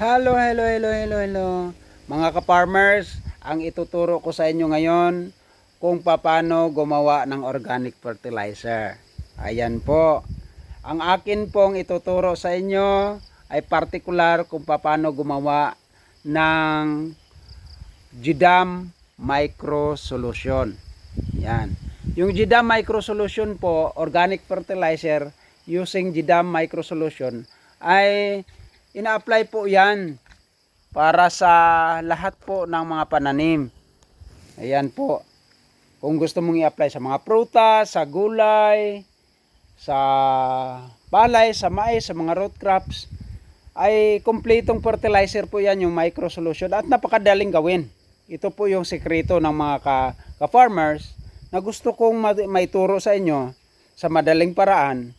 Hello. Mga ka-farmers, ang ituturo ko sa inyo ngayon kung paano gumawa ng organic fertilizer. Ayan po. Ang akin pong ituturo sa inyo ay particular kung paano gumawa ng GDAM Micro Solution. Yan. Yung GDAM Micro Solution po, organic fertilizer using GDAM Micro Solution ay ina-apply po yan para sa lahat po ng mga pananim. Ayan po. Kung gusto mong i-apply sa mga prutas, sa gulay, sa palay, sa mais, sa mga root crops, ay kumpletong fertilizer po yan yung micro solution at napakadaling gawin. Ito po yung sekreto ng mga ka-farmers na gusto kong maituro sa inyo sa madaling paraan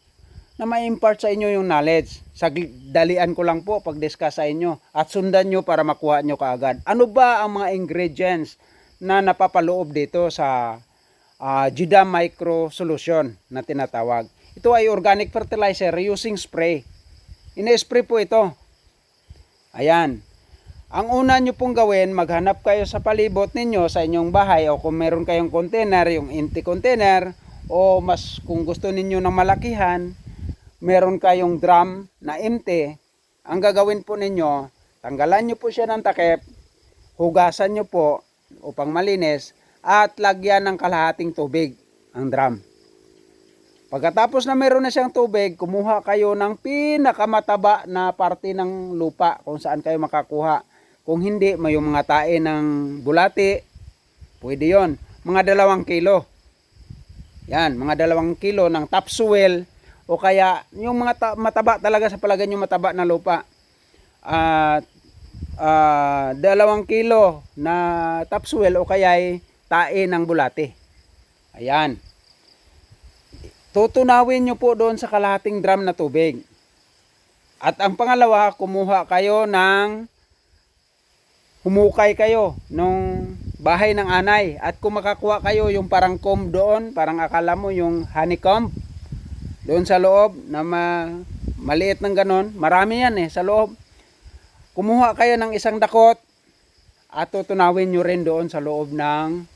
na ma-impart sa inyo yung knowledge. Dalian ko lang po pag-discuss sa inyo at sundan nyo para makuha nyo kaagad. Ano ba ang mga ingredients na napapaloob dito sa GDAM Micro Solution na tinatawag? Ito ay organic fertilizer using spray. Ina-spray po ito. Ayan. Ang una nyo pong gawin, maghanap kayo sa palibot ninyo sa inyong bahay o kung meron kayong container, yung empty container, o mas kung gusto ninyo ng malakihan, meron kayong drum na empty. Ang gagawin po ninyo, tanggalan nyo po siya ng takip, hugasan nyo po upang malinis, at lagyan ng kalahating tubig ang drum. Pagkatapos na meron na siyang tubig, kumuha kayo ng pinakamataba na parte ng lupa kung saan kayo makakuha. Kung hindi, may mga tae ng bulati, pwede yon. Mga 2 kilo. Yan, mga 2 kilo ng topsoil, o kaya yung mga mataba talaga sa palagay nyo mataba na lupa. 2 kilo na topsoil o kaya ay tae ng bulati. Ayan. Tutunawin nyo po doon sa kalahating drum na tubig. At ang pangalawa, humukay kayo nung bahay ng anay. At kung makakuha kayo yung parang comb doon, parang akala mo yung honeycomb, doon sa loob na maliit ng ganon, marami yan sa loob. Kumuha kayo ng isang dakot at tutunawin nyo rin doon sa loob ng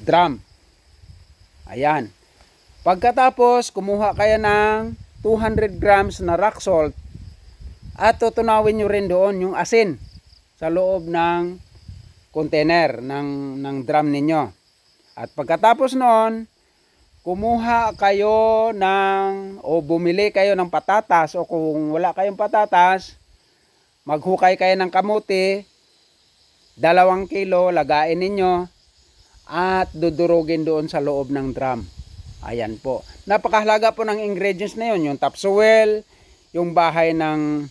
drum. Ayan. Pagkatapos, kumuha kayo ng 200 grams na rock salt at tutunawin nyo rin doon yung asin sa loob ng container ng drum ninyo. At pagkatapos noon, kumuha kayo o bumili kayo ng patatas, o kung wala kayong patatas, maghukay kayo ng kamuti, 2 kilo, lagain ninyo at dudurugin doon sa loob ng drum. Ayan po. Napakahalaga po ng ingredients na yun, yung topsoil, yung bahay ng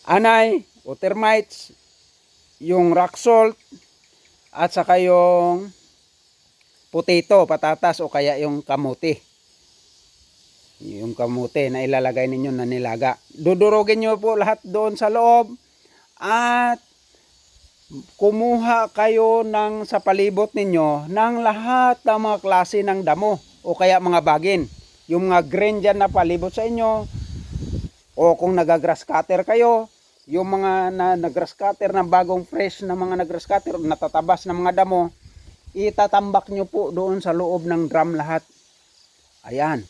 anay o termites, yung rock salt, at saka yung patatas o kaya yung kamuti. Yung kamuti na ilalagay ninyo na nilaga. Dudurugin nyo po lahat doon sa loob at kumuha kayo sa palibot ninyo ng lahat ng mga klase ng damo o kaya mga bagin. Yung mga green dyan na palibot sa inyo, o kung nag-grass cutter kayo, yung mga nag-grass cutter na bagong fresh na mga nag-grass cutter, natatabas na mga damo, itatambak nyo po doon sa loob ng drum lahat. Ayan.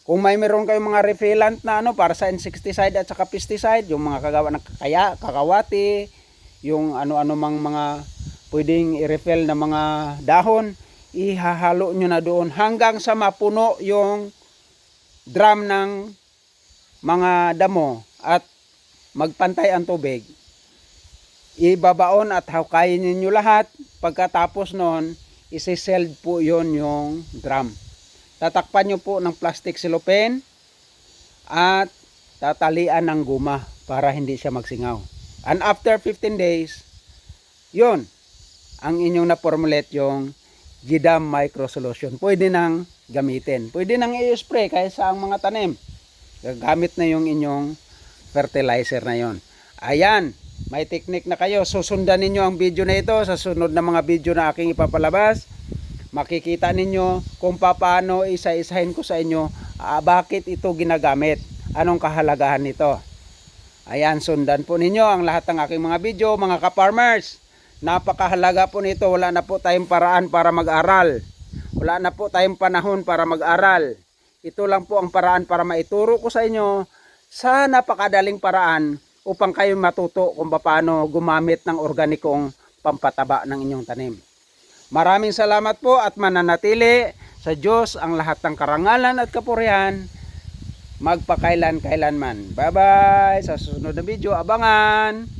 Kung meron kayong mga repellent na para sa insecticide at saka pesticide, yung mga kagawa ng kakawati, yung ano-ano mga pwedeng i-repel na mga dahon, ihahalo nyo na doon hanggang sa mapuno yung drum ng mga damo at magpantay ang tubig. Ibabaon at hukayin niyo lahat. Pagkatapos noon, isi-sealed po yon yung drum. Tatakpan nyo po ng plastic cellophane at tatalian ng guma para hindi siya magsingaw. And after 15 days, yon ang inyong na-formulate yung GDAM Micro Solution. Pwede nang gamitin. Pwede nang i-spray kahit sa mga tanim. Gagamit na yung inyong fertilizer na yon. Ayan. May technique na kayo. Susundan ninyo ang video na ito sa sunod na mga video na aking ipapalabas. Makikita ninyo kung paano isa-isahin ko sa inyo bakit ito ginagamit. anong kahalagahan nito. Ayan, sundan po ninyo ang lahat ng aking mga video, mga ka-farmers. Napakahalaga po nito. Wala na po tayong paraan para mag-aral. Wala na po tayong panahon para mag-aral. Ito lang po ang paraan para maituro ko sa inyo sa napakadaling paraan upang kayo matuto kung paano gumamit ng organikong pampataba ng inyong tanim. Maraming salamat po at mananatili sa Diyos ang lahat ng karangalan at kapurihan magpakailan-kailanman. Bye-bye! Sa susunod na video, abangan!